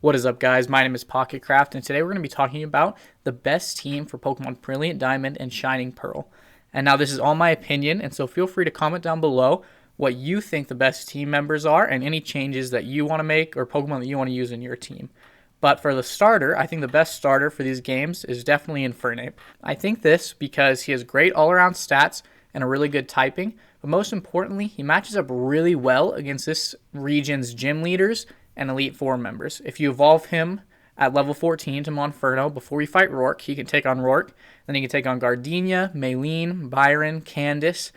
What is up, guys? My name is Pocketcraft, and today we're going to be talking about the best team for Pokemon Brilliant Diamond and Shining Pearl. And now this is all my opinion, and so feel free to comment down below what you think the best team members are and any changes that you want to make or Pokemon that you want to use in your team. But for the starter, I think the best starter for these games is definitely Infernape. I think this because he has great all-around stats and a really good typing, but most importantly, he matches up really well against this region's gym leaders and Elite Four members. If you evolve him at level 14 to Monferno before we fight Rourke, he can take on Rourke. Then he can take on Gardenia, Maylene, Byron, Candice,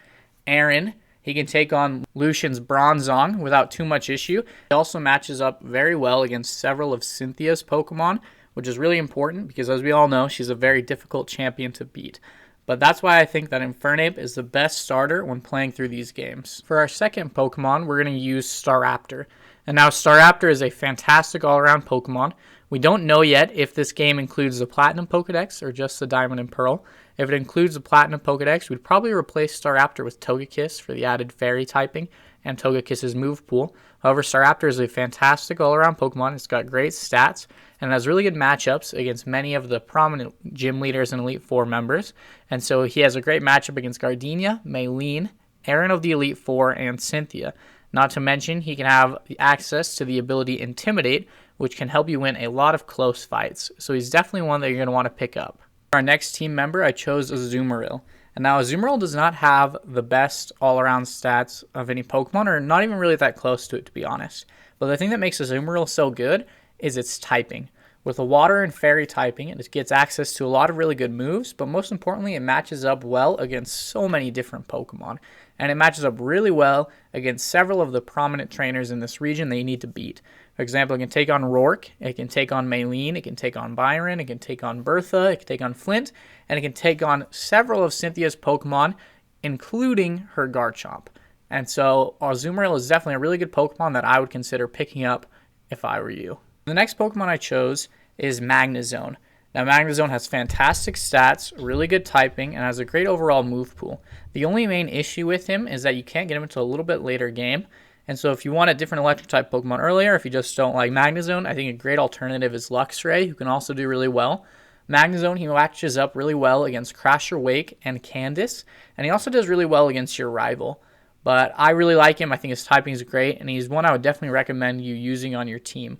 Aaron. He can take on Lucian's Bronzong without too much issue. He also matches up very well against several of Cynthia's Pokemon, which is really important because, as we all know, she's a very difficult champion to beat. But that's why I think that Infernape is the best starter when playing through these games. For our second Pokemon, we're going to use Staraptor. And now Staraptor is a fantastic all-around Pokemon. We don't know yet if this game includes the Platinum Pokedex or just the Diamond and Pearl. If it includes the Platinum Pokedex, we'd probably replace Staraptor with Togekiss for the added Fairy typing and Togekiss's move pool. However, Staraptor is a fantastic all-around Pokemon. It's got great stats and it has really good matchups against many of the prominent gym leaders and Elite Four members. And so he has a great matchup against Gardenia, Maylene, Aaron of the Elite Four, and Cynthia. Not to mention, he can have access to the ability Intimidate, which can help you win a lot of close fights. So he's definitely one that you're going to want to pick up. For our next team member, I chose a Zoomerile. And now a Zoomerile does not have the best all-around stats of any Pokemon, or not even really that close to it, to be honest. But the thing that makes a Zoomerile so good is its typing. With the Water and Fairy typing, it gets access to a lot of really good moves, but most importantly, it matches up well against so many different Pokemon. And it matches up really well against several of the prominent trainers in this region that you need to beat. For example, it can take on Rourke, it can take on Maylene, it can take on Byron, it can take on Bertha, it can take on Flint, and it can take on several of Cynthia's Pokemon, including her Garchomp. And so our Zoomerile is definitely a really good Pokemon that I would consider picking up if I were you. The next Pokemon I chose is Magnzone. Now, Magnzone has fantastic stats, really good typing, and has a great overall move pool. The only main issue with him is that you can't get him until a little bit later game. And so if you want a different electric-type Pokemon earlier, if you just don't like Magnzone, I think a great alternative is Luxray, who can also do really well. Magnzone, he matches up really well against Crasher Wake and Candice, and he also does really well against your rival. But I really like him. I think his typing is great, and he's one I would definitely recommend you using on your team.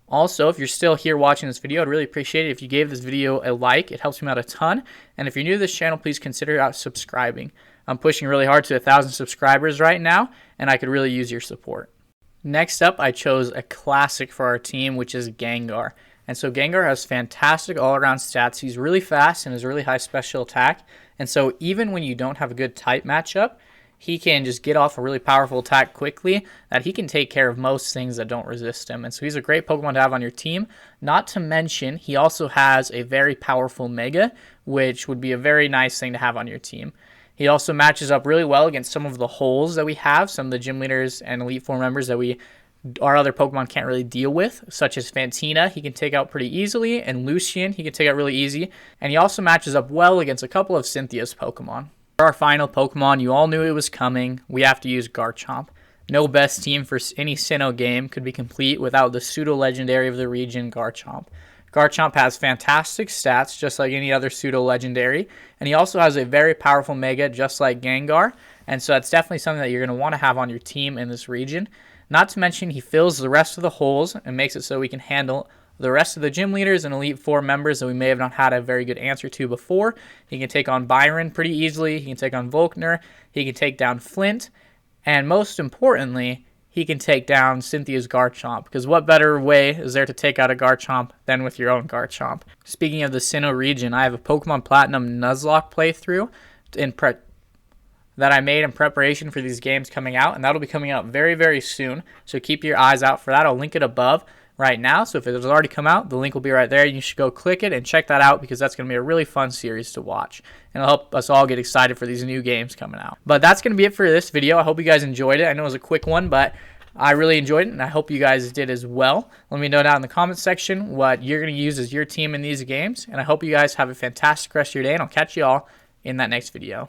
Also, if you're still here watching this video, I'd really appreciate it if you gave this video a like. It helps me out a ton. And if you're new to this channel, please consider subscribing. I'm pushing really hard to 1,000 subscribers right now, and I could really use your support. Next up, I chose a classic for our team, which is Gengar. And so Gengar has fantastic all-around stats. He's really fast and has really high special attack. And so even when you don't have a good type matchup, he can just get off a really powerful attack quickly that he can take care of most things that don't resist him. And so he's a great Pokemon to have on your team. Not to mention, he also has a very powerful Mega, which would be a very nice thing to have on your team. He also matches up really well against some of the holes that we have, some of the gym leaders and Elite Four members that our other Pokemon can't really deal with, such as Fantina, he can take out pretty easily, and Lucian, he can take out really easy. And he also matches up well against a couple of Cynthia's Pokemon. For our final Pokemon, you all knew it was coming. We have to use Garchomp. No best team for any Sinnoh game could be complete without the pseudo-legendary of the region, Garchomp. Garchomp has fantastic stats, just like any other pseudo-legendary, and he also has a very powerful Mega, just like Gengar, and so that's definitely something that you're going to want to have on your team in this region. Not to mention, he fills the rest of the holes and makes it so we can handle the rest of the gym leaders and Elite Four members that we may have not had a very good answer to before. He can take on Byron pretty easily. He can take on Volkner. He can take down Flint. And most importantly, he can take down Cynthia's Garchomp. Because what better way is there to take out a Garchomp than with your own Garchomp? Speaking of the Sinnoh region, I have a Pokemon Platinum Nuzlocke playthrough that I made in preparation for these games coming out. And that'll be coming out very, very soon. So keep your eyes out for that. I'll link it above right now, so if it has already come out, the link will be right there. You should go click it and check that out because that's going to be a really fun series to watch, and it'll help us all get excited for these new games coming out. But that's going to be it for this video. I hope you guys enjoyed it. I know it was a quick one, but I really enjoyed it, and I hope you guys did as well. Let me know down in the comments section what you're going to use as your team in these games, and I hope you guys have a fantastic rest of your day, and I'll catch you all in that next video.